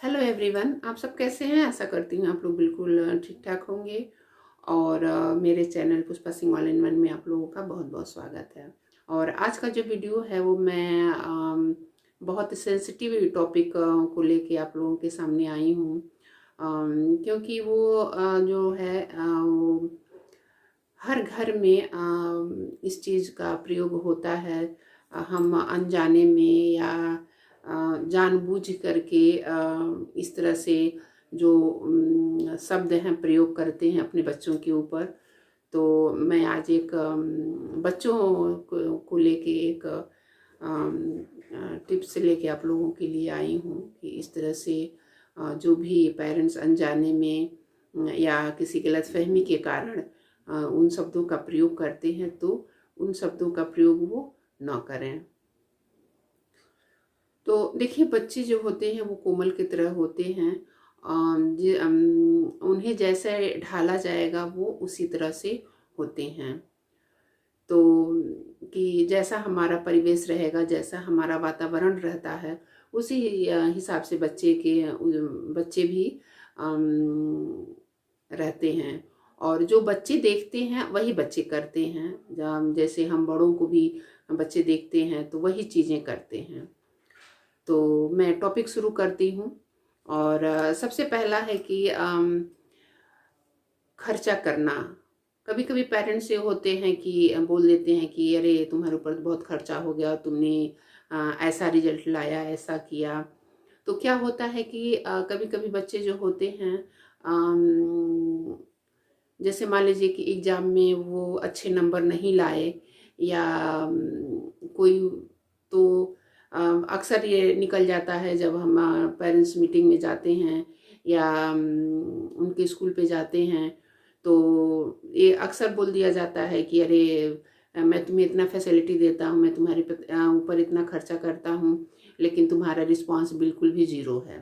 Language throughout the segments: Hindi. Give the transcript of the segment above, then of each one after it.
हेलो एवरीवन, आप सब कैसे हैं? आशा करती हूँ आप लोग बिल्कुल ठीक ठाक होंगे। और मेरे channel Pushpa Singh all in one में आप लोगों का बहुत बहुत स्वागत है। और आज का जो वीडियो है वो मैं बहुत सेंसिटिव टॉपिक को लेके आप लोगों के सामने आई हूँ। क्योंकि वो जो है वो हर घर में इस चीज़ का प्रयोग होता है। हम अनजाने में या जानबूझ करके इस तरह से जो शब्द हैं प्रयोग करते हैं अपने बच्चों के ऊपर। तो मैं आज एक बच्चों को लेके एक टिप्स लेके आप लोगों के लिए आई हूँ कि इस तरह से जो भी पेरेंट्स अनजाने में या किसी गलतफहमी के कारण उन शब्दों का प्रयोग करते हैं तो उन शब्दों का प्रयोग वो ना करें। तो देखिए, बच्चे जो होते हैं वो कोमल की तरह होते हैं। उन्हें जैसे ढाला जाएगा वो उसी तरह से होते हैं। तो कि जैसा हमारा परिवेश रहेगा, जैसा हमारा वातावरण रहता है, उसी हिसाब से बच्चे भी रहते हैं। और जो बच्चे देखते हैं वही बच्चे करते हैं। जैसे हम बड़ों को भी बच्चे देखते हैं तो वही चीज़ें करते हैं। तो मैं टॉपिक शुरू करती हूँ। और सबसे पहला है कि खर्चा करना। कभी कभी पेरेंट्स ये होते हैं कि बोल देते हैं कि अरे तुम्हारे ऊपर तो बहुत खर्चा हो गया, तुमने ऐसा रिजल्ट लाया, ऐसा किया। तो क्या होता है कि कभी कभी बच्चे जो होते हैं, अम, जैसे मान लीजिए कि एग्ज़ाम में वो अच्छे नंबर नहीं लाए या कोई, तो अक्सर ये निकल जाता है जब हम पेरेंट्स मीटिंग में जाते हैं या उनके स्कूल पे जाते हैं। तो ये अक्सर बोल दिया जाता है कि अरे मैं तुम्हें इतना फैसिलिटी देता हूँ, मैं तुम्हारे ऊपर इतना खर्चा करता हूँ, लेकिन तुम्हारा रिस्पांस बिल्कुल भी ज़ीरो है।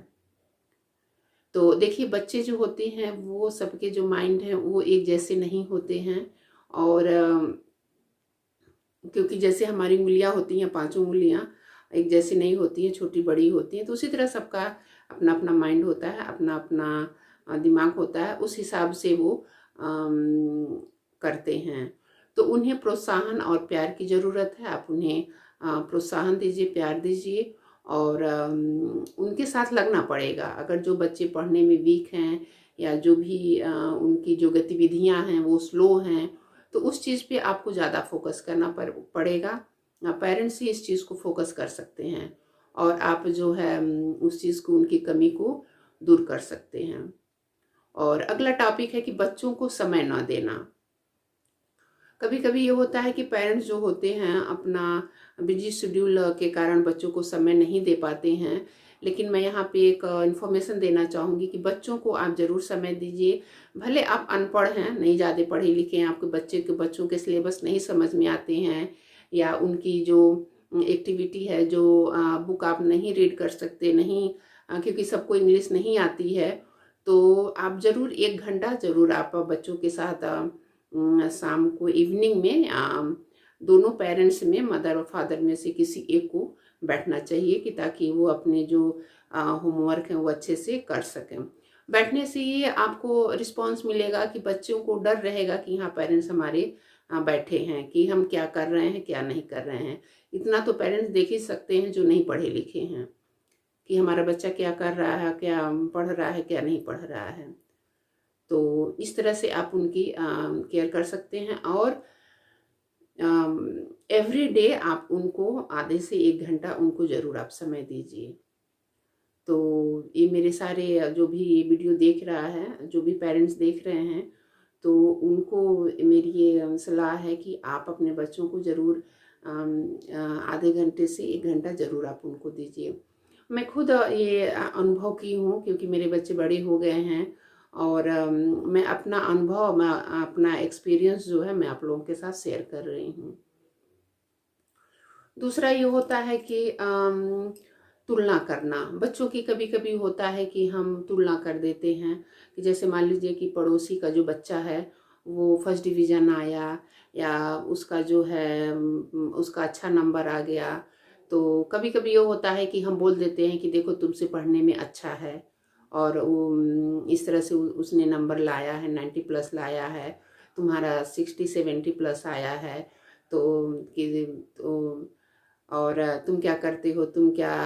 तो देखिए, बच्चे जो होते हैं वो सबके जो माइंड हैं वो एक जैसे नहीं होते हैं। और क्योंकि जैसे हमारी उंगलियां होती हैं, पांचों उंगलियां एक जैसी नहीं होती हैं, छोटी बड़ी होती हैं। तो उसी तरह सबका अपना अपना माइंड होता है, अपना अपना दिमाग होता है, उस हिसाब से वो करते हैं। तो उन्हें प्रोत्साहन और प्यार की ज़रूरत है। आप उन्हें प्रोत्साहन दीजिए, प्यार दीजिए। और उनके साथ लगना पड़ेगा। अगर जो बच्चे पढ़ने में वीक हैं या जो भी उनकी जो गतिविधियां हैं वो स्लो हैं, तो उस चीज़ पे आपको ज़्यादा फोकस करना पड़ेगा। पेरेंट्स ही इस चीज़ को फोकस कर सकते हैं और आप जो है उस चीज़ को, उनकी कमी को दूर कर सकते हैं। और अगला टॉपिक है कि बच्चों को समय ना देना। कभी कभी ये होता है कि पेरेंट्स जो होते हैं अपना बिजी शेड्यूल के कारण बच्चों को समय नहीं दे पाते हैं। लेकिन मैं यहाँ पे एक इन्फॉर्मेशन देना चाहूँगी कि बच्चों को आप ज़रूर समय दीजिए। भले आप अनपढ़ हैं, नहीं ज़्यादा पढ़े लिखे हैं, आपके बच्चों के सिलेबस नहीं समझ में आते हैं, या उनकी जो एक्टिविटी है, जो बुक आप नहीं रीड कर सकते, नहीं क्योंकि सबको इंग्लिश नहीं आती है। तो आप ज़रूर 1 घंटा ज़रूर आप बच्चों के साथ शाम को इवनिंग में दोनों पेरेंट्स में, मदर और फादर में से किसी एक को बैठना चाहिए कि ताकि वो अपने जो होमवर्क है वो अच्छे से कर सकें। बैठने से ये आपको रिस्पांस मिलेगा कि बच्चों को डर रहेगा कि हाँ, पेरेंट्स हमारे बैठे हैं, कि हम क्या कर रहे हैं क्या नहीं कर रहे हैं। इतना तो पेरेंट्स देख ही सकते हैं जो नहीं पढ़े लिखे हैं, कि हमारा बच्चा क्या कर रहा है, क्या पढ़ रहा है, क्या नहीं पढ़ रहा है। तो इस तरह से आप उनकी केयर कर सकते हैं। और एवरी डे आप उनको आधे से 1 घंटा उनको ज़रूर आप समय दीजिए। तो ये मेरे सारे जो भी ये वीडियो देख रहा है, जो भी पेरेंट्स देख रहे हैं, तो उनको मेरी ये सलाह है कि आप अपने बच्चों को ज़रूर आधे घंटे से 1 घंटा ज़रूर आप उनको दीजिए। मैं खुद ये अनुभव की हूँ क्योंकि मेरे बच्चे बड़े हो गए हैं। और मैं अपना अनुभव, मैं अपना एक्सपीरियंस जो है मैं आप लोगों के साथ शेयर कर रही हूँ। दूसरा ये होता है कि तुलना करना। बच्चों की कभी कभी होता है कि हम तुलना कर देते हैं कि जैसे मान लीजिए कि पड़ोसी का जो बच्चा है वो फर्स्ट डिवीज़न आया, या उसका जो है उसका अच्छा नंबर आ गया। तो कभी कभी ये होता है कि हम बोल देते हैं कि देखो तुमसे पढ़ने में अच्छा है, और वो इस तरह से उसने नंबर लाया है, 90+ लाया है, तुम्हारा 60-70+ आया है, तो कि तो और तुम क्या करते हो, तुम क्या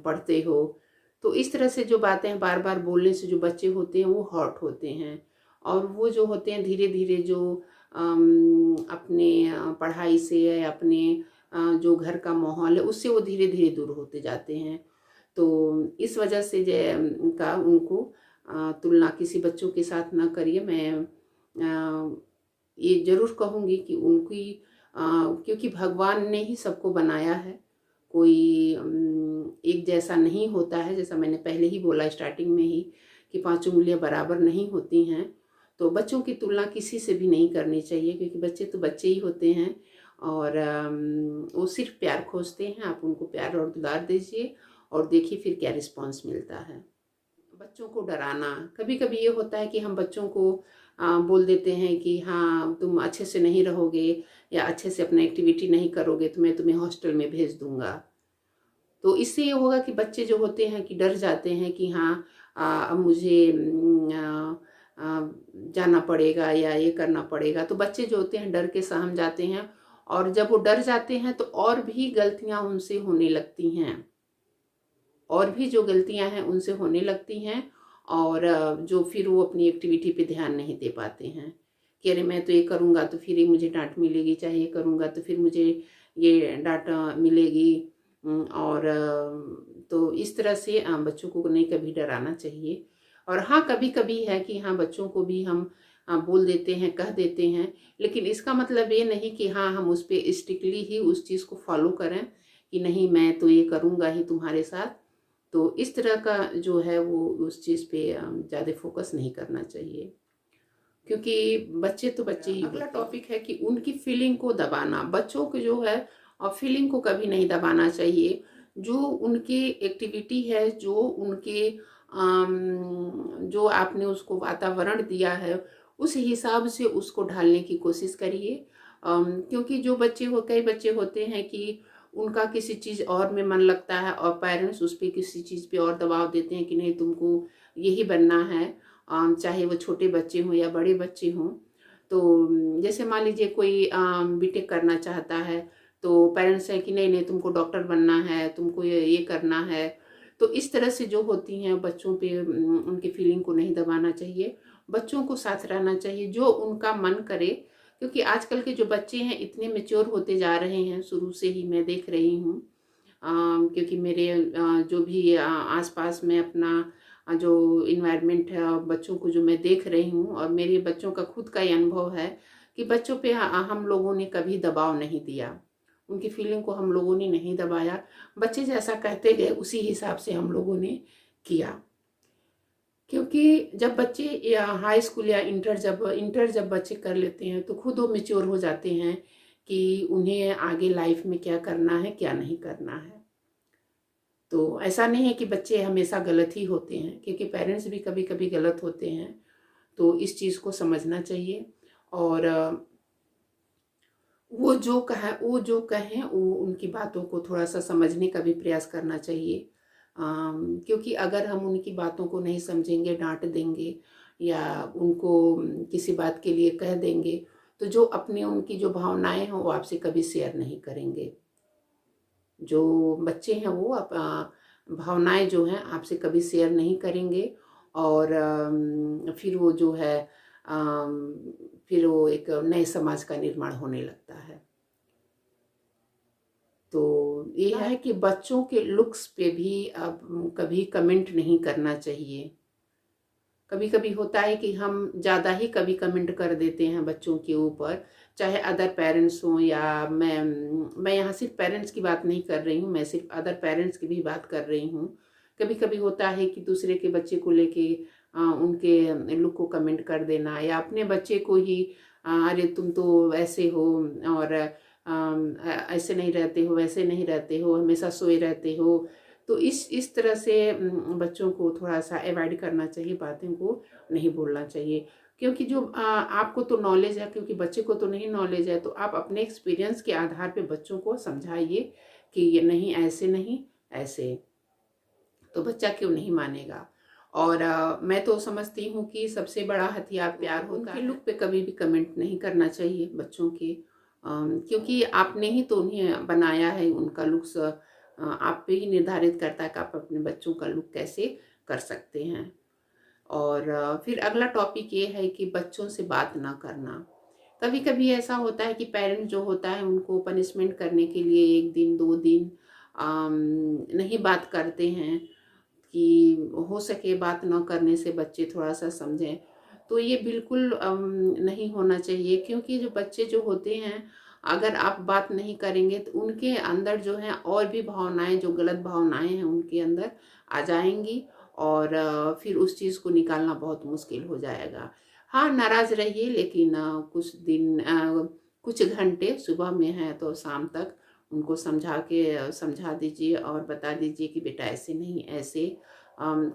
पढ़ते हो। तो इस तरह से जो बातें बार बार बोलने से जो बच्चे होते हैं वो हर्ट होते हैं, और वो जो होते हैं धीरे धीरे जो अपने पढ़ाई से, अपने जो घर का माहौल है उससे वो धीरे धीरे दूर होते जाते हैं। तो इस वजह से का उनको तुलना किसी बच्चों के साथ ना करिए। मैं ये ज़रूर कहूँगी कि उनकी क्योंकि भगवान ने ही सबको बनाया है, कोई एक जैसा नहीं होता है। जैसा मैंने पहले ही बोला स्टार्टिंग में ही कि पांचों उंगलियां बराबर नहीं होती हैं। तो बच्चों की तुलना किसी से भी नहीं करनी चाहिए, क्योंकि बच्चे तो बच्चे ही होते हैं, और वो सिर्फ प्यार खोजते हैं। आप उनको प्यार और दुलार दीजिए और देखिए फिर क्या रिस्पॉन्स मिलता है। बच्चों को डराना, कभी कभी ये होता है कि हम बच्चों को बोल देते हैं कि हाँ तुम अच्छे से नहीं रहोगे या अच्छे से अपना एक्टिविटी नहीं करोगे तो मैं तुम्हें हॉस्टल में भेज दूंगा। तो इससे ये होगा कि बच्चे जो होते हैं कि डर जाते हैं कि हाँ अब मुझे जाना पड़ेगा या ये करना पड़ेगा। तो बच्चे जो होते हैं डर के सहम जाते हैं, और जब वो डर जाते हैं तो और भी गलतियां उनसे होने लगती हैं, और भी जो गलतियां हैं उनसे होने लगती हैं, और जो फिर वो अपनी एक्टिविटी पे ध्यान नहीं दे पाते हैं कि अरे मैं तो ये करूँगा तो फिर ही मुझे डांट मिलेगी, चाहे ये करूँगा तो फिर मुझे ये डांट मिलेगी। और तो इस तरह से बच्चों को नहीं कभी डराना चाहिए। और हाँ कभी कभी है कि हाँ बच्चों को भी हम बोल देते हैं, कह देते हैं, लेकिन इसका मतलब ये नहीं कि हाँ हम उस पर स्ट्रिक्टली ही उस चीज़ को फॉलो करें कि नहीं मैं तो ये करूँगा ही तुम्हारे साथ। तो इस तरह का जो है वो उस चीज़ पे ज़्यादा फोकस नहीं करना चाहिए, क्योंकि बच्चे तो बच्चे ही। अगला टॉपिक है कि उनकी फीलिंग को दबाना। बच्चों को जो है और फीलिंग को कभी नहीं दबाना चाहिए। जो उनकी एक्टिविटी है, जो उनके जो आपने उसको वातावरण दिया है उस हिसाब से उसको ढालने की कोशिश करिए। क्योंकि जो बच्चे कई बच्चे होते हैं कि उनका किसी चीज़ और में मन लगता है और पेरेंट्स उस पर किसी चीज़ पे और दबाव देते हैं कि नहीं तुमको यही बनना है, चाहे वो छोटे बच्चे हों या बड़े बच्चे हों। तो जैसे मान लीजिए कोई बीटेक करना चाहता है तो पेरेंट्स है कि नहीं नहीं तुमको डॉक्टर बनना है, तुमको ये करना है। तो इस तरह से जो होती हैं बच्चों पे उनकी फीलिंग को नहीं दबाना चाहिए, बच्चों को साथ रहना चाहिए जो उनका मन करे। क्योंकि आजकल के जो बच्चे हैं इतने मैच्योर होते जा रहे हैं, शुरू से ही मैं देख रही हूँ। क्योंकि मेरे जो भी आसपास में अपना जो इन्वायरमेंट है और बच्चों को जो मैं देख रही हूँ, और मेरे बच्चों का खुद का ही अनुभव है कि बच्चों पे हम लोगों ने कभी दबाव नहीं दिया, उनकी फीलिंग को हम लोगों ने नहीं दबाया। बच्चे जैसा कहते गए उसी हिसाब से हम लोगों ने किया। क्योंकि जब बच्चे या हाई स्कूल या इंटर जब बच्चे कर लेते हैं तो खुद वो मेच्योर हो जाते हैं कि उन्हें आगे लाइफ में क्या करना है क्या नहीं करना है। तो ऐसा नहीं है कि बच्चे हमेशा गलत ही होते हैं, क्योंकि पेरेंट्स भी कभी कभी गलत होते हैं। तो इस चीज़ को समझना चाहिए, और वो जो कहें वो उनकी बातों को थोड़ा सा समझने का भी प्रयास करना चाहिए। क्योंकि अगर हम उनकी बातों को नहीं समझेंगे, डांट देंगे या उनको किसी बात के लिए कह देंगे, तो जो अपने उनकी जो भावनाएं हैं वो आपसे कभी शेयर नहीं करेंगे। जो बच्चे हैं वो भावनाएं जो हैं आपसे कभी शेयर नहीं करेंगे, और फिर वो जो है फिर वो एक नए समाज का निर्माण होने लगता है। तो ये है कि बच्चों के लुक्स पे भी अब कभी कमेंट नहीं करना चाहिए। कभी कभी होता है कि हम ज़्यादा ही कभी कमेंट कर देते हैं बच्चों के ऊपर, चाहे अदर पेरेंट्स हों या मैं यहाँ सिर्फ पेरेंट्स की बात नहीं कर रही हूँ, मैं सिर्फ अदर पेरेंट्स की भी बात कर रही हूँ। कभी कभी होता है कि दूसरे के बच्चे को लेके उनके लुक को कमेंट कर देना, या अपने बच्चे को ही अरे तुम तो ऐसे हो, और ऐसे नहीं रहते हो, वैसे नहीं रहते हो, हमेशा सोए रहते हो। तो इस तरह से बच्चों को थोड़ा सा अवॉइड करना चाहिए, बातें को नहीं बोलना चाहिए। क्योंकि जो आपको तो नॉलेज है, क्योंकि बच्चे को तो नहीं नॉलेज है, तो आप अपने एक्सपीरियंस के आधार पे बच्चों को समझाइए कि ये नहीं, ऐसे नहीं, ऐसे, तो बच्चा क्यों नहीं मानेगा। और मैं तो समझती हूँ कि सबसे बड़ा हथियार प्यार होता है। उनके लुक पे कभी भी कमेंट नहीं करना चाहिए बच्चों के, क्योंकि आपने ही तो उन्हें बनाया है। उनका लुक्स आप पे ही निर्धारित करता है कि आप अपने बच्चों का लुक कैसे कर सकते हैं। और फिर अगला टॉपिक ये है कि बच्चों से बात ना करना। कभी कभी ऐसा होता है कि पेरेंट्स जो होता है उनको पनिशमेंट करने के लिए 1 दिन 2 दिन नहीं बात करते हैं, कि हो सके बात ना करने से बच्चे थोड़ा सा समझें। तो ये बिल्कुल नहीं होना चाहिए, क्योंकि जो बच्चे जो होते हैं, अगर आप बात नहीं करेंगे तो उनके अंदर जो है और भी भावनाएं, जो गलत भावनाएं हैं उनके अंदर आ जाएंगी, और फिर उस चीज़ को निकालना बहुत मुश्किल हो जाएगा। हाँ, नाराज रहिए, लेकिन कुछ दिन, कुछ घंटे, सुबह में है तो शाम तक उनको समझा दीजिए और बता दीजिए कि बेटा ऐसे नहीं, ऐसे।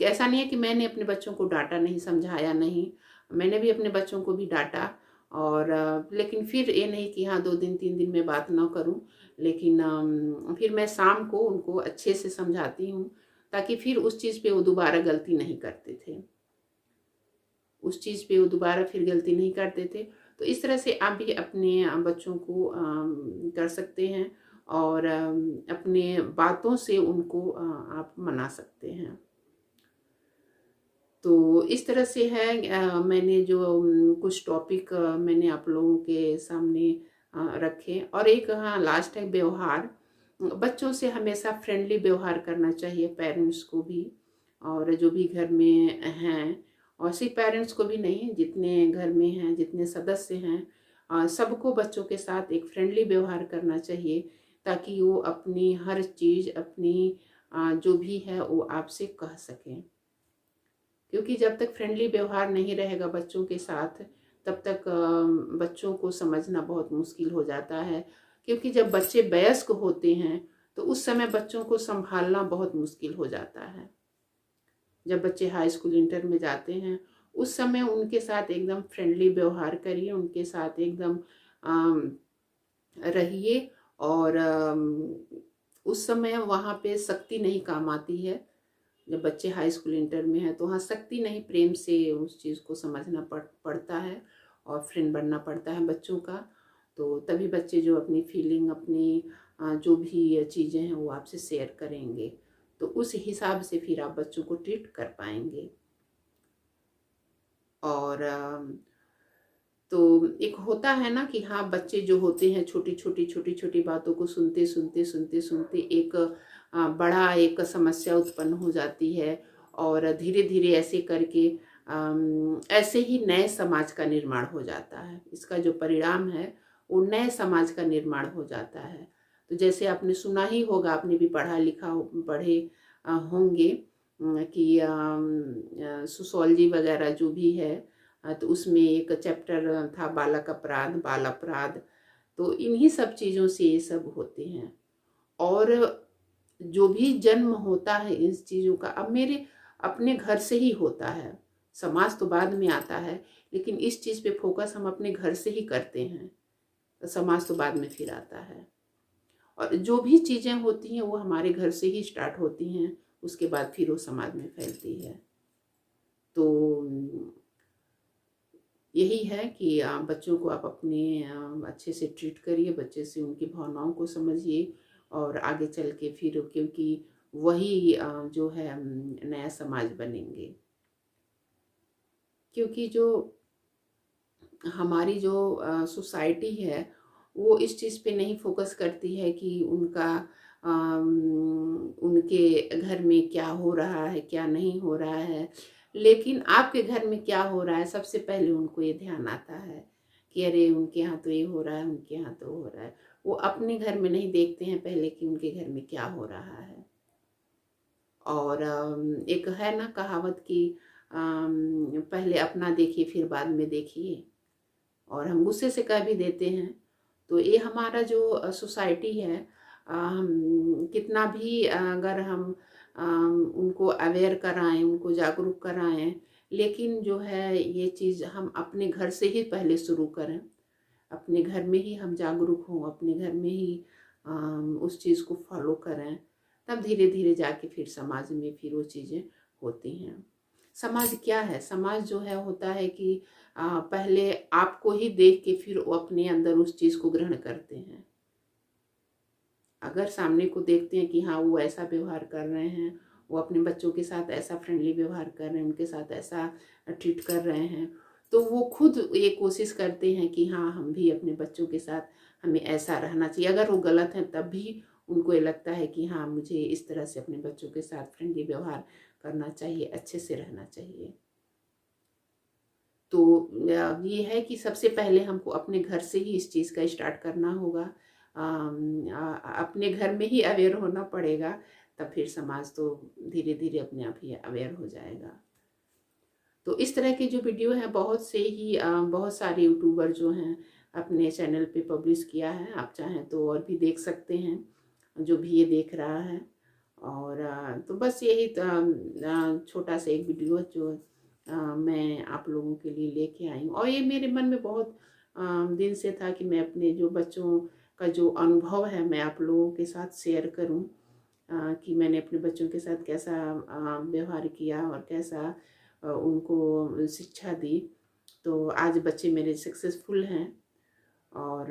ऐसा नहीं है कि मैंने अपने बच्चों को डांटा नहीं, समझाया नहीं, मैंने भी अपने बच्चों को भी डांटा। और लेकिन फिर ये नहीं कि हाँ 2 दिन 3 दिन में बात ना करूं, लेकिन फिर मैं शाम को उनको अच्छे से समझाती हूँ, ताकि फिर उस चीज़ पे वो दोबारा गलती नहीं करते थे, उस चीज़ पे वो दोबारा फिर गलती नहीं करते थे। तो इस तरह से आप भी अपने बच्चों को कर सकते हैं, और अपने बातों से उनको आप मना सकते हैं। तो इस तरह से है। मैंने जो कुछ टॉपिक मैंने आप लोगों के सामने रखे। और एक, हाँ, लास्ट है व्यवहार। बच्चों से हमेशा फ्रेंडली व्यवहार करना चाहिए, पेरेंट्स को भी, और जो भी घर में हैं, और सिर्फ पेरेंट्स को भी नहीं, जितने घर में हैं, जितने सदस्य हैं, सबको बच्चों के साथ एक फ्रेंडली व्यवहार करना चाहिए, ताकि वो अपनी हर चीज़, अपनी जो भी है वो आपसे कह सकें। क्योंकि जब तक फ्रेंडली व्यवहार नहीं रहेगा बच्चों के साथ, तब तक बच्चों को समझना बहुत मुश्किल हो जाता है। क्योंकि जब बच्चे वयस्क होते हैं तो उस समय बच्चों को संभालना बहुत मुश्किल हो जाता है। जब बच्चे हाई स्कूल, इंटर में जाते हैं, उस समय उनके साथ एकदम फ्रेंडली व्यवहार करिए, उनके साथ एकदम रहिए। और उस समय वहाँ पे सख्ती नहीं काम आती है। जब बच्चे हाई स्कूल, इंटर में हैं, तो वहाँ सख्ती नहीं, प्रेम से उस चीज़ को समझना पड़ता है, और फ्रेंड बनना पड़ता है बच्चों का। तो तभी बच्चे जो अपनी फीलिंग, अपनी जो भी चीज़ें हैं वो आपसे शेयर करेंगे, तो उस हिसाब से फिर आप बच्चों को ट्रीट कर पाएंगे। और तो एक होता है ना कि हाँ, बच्चे जो होते हैं छोटी छोटी बातों को सुनते एक बड़ा एक समस्या उत्पन्न हो जाती है, और धीरे धीरे ऐसे करके ऐसे ही नए समाज का निर्माण हो जाता है। इसका जो परिणाम है वो नए समाज का निर्माण हो जाता है। तो जैसे आपने सुना ही होगा, आपने भी पढ़े होंगे, कि सोशियोलॉजी वगैरह जो भी है, तो उसमें एक चैप्टर था बाल अपराध। तो इन्हीं सब चीज़ों से ये सब होते हैं। और जो भी जन्म होता है इस चीज़ों का, अब मेरे अपने घर से ही होता है, समाज तो बाद में आता है, लेकिन इस चीज़ पे फोकस हम अपने घर से ही करते हैं, तो समाज तो बाद में फिर आता है। और जो भी चीज़ें होती हैं वो हमारे घर से ही स्टार्ट होती हैं, उसके बाद फिर वो समाज में फैलती है। तो यही है कि बच्चों को आप अपने अच्छे से ट्रीट करिए, बच्चे से उनकी भावनाओं को समझिए, और आगे चल के फिर, क्योंकि वही जो है नया समाज बनेंगे। क्योंकि जो हमारी जो सोसाइटी है वो इस चीज़ पे नहीं फोकस करती है कि उनके घर में क्या हो रहा है, क्या नहीं हो रहा है। लेकिन आपके घर में क्या हो रहा है, सबसे पहले उनको ये ध्यान आता है कि अरे उनके यहाँ तो ये हो रहा है, उनके यहाँ तो हो रहा है। वो अपने घर में नहीं देखते हैं पहले कि उनके घर में क्या हो रहा है। और एक है ना कहावत कि पहले अपना देखिए फिर बाद में देखिए, और हम गुस्से से कह भी देते हैं। तो ये हमारा जो सोसाइटी है, हम कितना भी अगर हम उनको अवेयर कराएं, उनको जागरूक कराएं, लेकिन जो है ये चीज़ हम अपने घर से ही पहले शुरू करें। अपने घर में ही हम जागरूक हों, अपने घर में ही उस चीज़ को फॉलो करें, तब धीरे धीरे जाके फिर समाज में फिर वो चीज़ें होती हैं। समाज क्या है? समाज जो है होता है कि पहले आपको ही देख के फिर वो अपने अंदर उस चीज़ को ग्रहण करते हैं। अगर सामने को देखते हैं कि हाँ, वो ऐसा व्यवहार कर रहे हैं, वो अपने बच्चों के साथ ऐसा फ्रेंडली व्यवहार कर रहे हैं, उनके साथ ऐसा ट्रीट कर रहे हैं, तो वो खुद ये कोशिश करते हैं कि हाँ, हम भी अपने बच्चों के साथ हमें ऐसा रहना चाहिए। अगर वो गलत हैं तब भी उनको ये लगता है कि हाँ, मुझे इस तरह से अपने बच्चों के साथ फ्रेंडली व्यवहार करना चाहिए, अच्छे से रहना चाहिए। तो ये है कि सबसे पहले हमको अपने घर से ही इस चीज़ का स्टार्ट करना होगा। अपने घर में ही अवेयर होना पड़ेगा, तब फिर समाज तो धीरे धीरे अपने आप ही अवेयर हो जाएगा। तो इस तरह के जो वीडियो हैं बहुत सारे यूट्यूबर जो हैं अपने चैनल पे पब्लिश किया है। आप चाहें तो और भी देख सकते हैं, जो भी ये देख रहा है। और तो बस यही छोटा सा एक वीडियो जो मैं आप लोगों के लिए लेके आई हूँ। और ये मेरे मन में बहुत दिन से था कि मैं अपने जो बच्चों का जो अनुभव है मैं आप लोगों के साथ शेयर करूँ, कि मैंने अपने बच्चों के साथ कैसा व्यवहार किया और कैसा उनको शिक्षा दी। तो आज बच्चे मेरे सक्सेसफुल हैं। और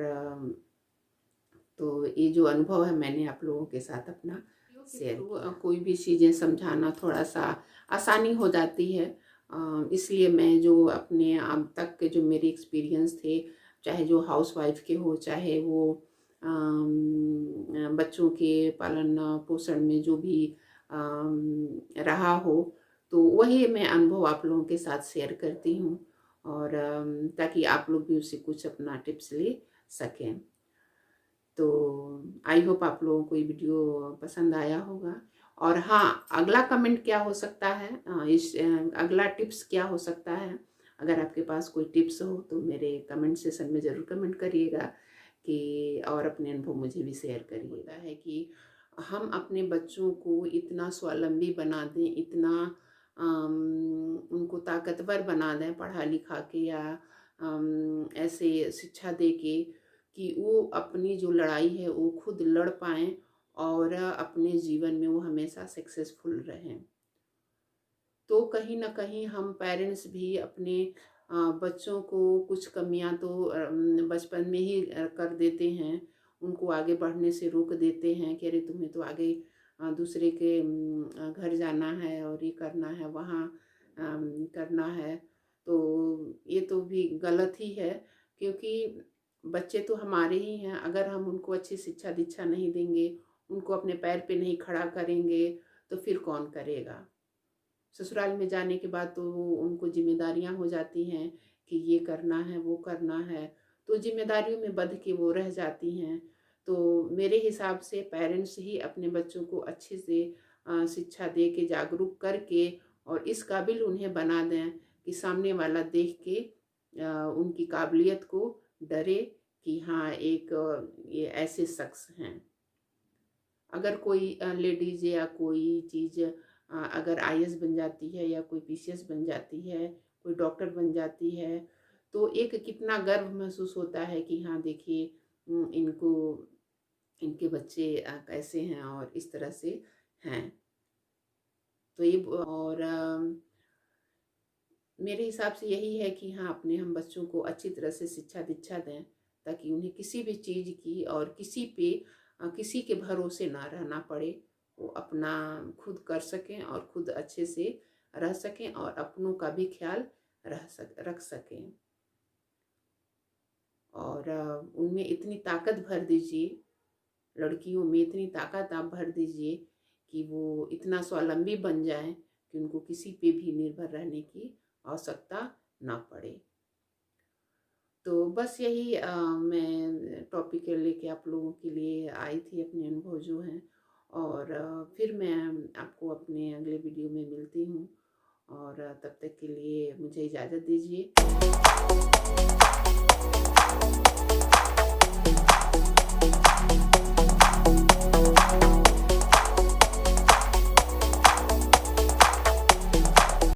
तो ये जो अनुभव है मैंने आप लोगों के साथ अपना शेयर किया। कोई भी चीज़ें समझाना थोड़ा सा आसानी हो जाती है। इसलिए मैं जो अपने अब तक के जो मेरे एक्सपीरियंस थे, चाहे जो हाउसवाइफ के हो, चाहे वो बच्चों के पालन पोषण में जो भी रहा हो, तो वही मैं अनुभव आप लोगों के साथ शेयर करती हूँ। और ताकि आप लोग भी उससे कुछ अपना टिप्स ले सकें। तो आई होप आप लोगों को ये वीडियो पसंद आया होगा। और हाँ, अगला कमेंट क्या हो सकता है, अगला टिप्स क्या हो सकता है, अगर आपके पास कोई टिप्स हो तो मेरे कमेंट सेशन में ज़रूर कमेंट करिएगा कि और अपने अनुभव मुझे भी शेयर करिएगा। है कि हम अपने बच्चों को इतना स्वावलंबी बना दें, इतना उनको ताकतवर बना दें पढ़ा लिखा के या ऐसे शिक्षा दे के कि वो अपनी जो लड़ाई है वो खुद लड़ पाएँ और अपने जीवन में वो हमेशा सक्सेसफुल रहें। तो कहीं न कहीं हम पेरेंट्स भी अपने बच्चों को कुछ कमियां तो बचपन में ही कर देते हैं, उनको आगे बढ़ने से रोक देते हैं कि अरे तुम्हें तो आगे दूसरे के घर जाना है और ये करना है, वहाँ करना है। तो ये तो भी गलत ही है, क्योंकि बच्चे तो हमारे ही हैं। अगर हम उनको अच्छी शिक्षा दीक्षा नहीं देंगे, उनको अपने पैर पे नहीं खड़ा करेंगे, तो फिर कौन करेगा। ससुराल में जाने के बाद तो उनको जिम्मेदारियां हो जाती हैं कि ये करना है, वो करना है, तो जिम्मेदारियों में बंध के वो रह जाती हैं। तो मेरे हिसाब से पेरेंट्स ही अपने बच्चों को अच्छे से शिक्षा दे के, जागरूक करके और इस काबिल उन्हें बना दें कि सामने वाला देख के उनकी काबिलियत को डरे कि हाँ, एक ये ऐसे शख्स हैं। अगर कोई लेडीज़ या कोई चीज़ अगर आईएएस बन जाती है या कोई पीसीएस बन जाती है, कोई डॉक्टर बन जाती है, तो एक कितना गर्व महसूस होता है कि हाँ देखिए, इनको इनके बच्चे कैसे हैं और इस तरह से हैं। तो ये और मेरे हिसाब से यही है कि हाँ, अपने हम बच्चों को अच्छी तरह से शिक्षा दीक्षा दें, ताकि उन्हें किसी भी चीज़ की और किसी के भरोसे ना रहना पड़े। वो अपना खुद कर सकें और खुद अच्छे से रह सकें और अपनों का भी ख्याल रख सकें। और उनमें इतनी ताकत भर दीजिए, लड़कियों में इतनी ताकत आप भर दीजिए कि वो इतना स्वावलंबी बन जाएं कि उनको किसी पे भी निर्भर रहने की आवश्यकता ना पड़े। तो बस यही मैं टॉपिक लेके आप लोगों के लिए आई थी, अपने अनुभव जो हैं। और फिर मैं आपको अपने अगले वीडियो में मिलती हूँ। और तब तक के लिए मुझे इजाज़त दीजिए।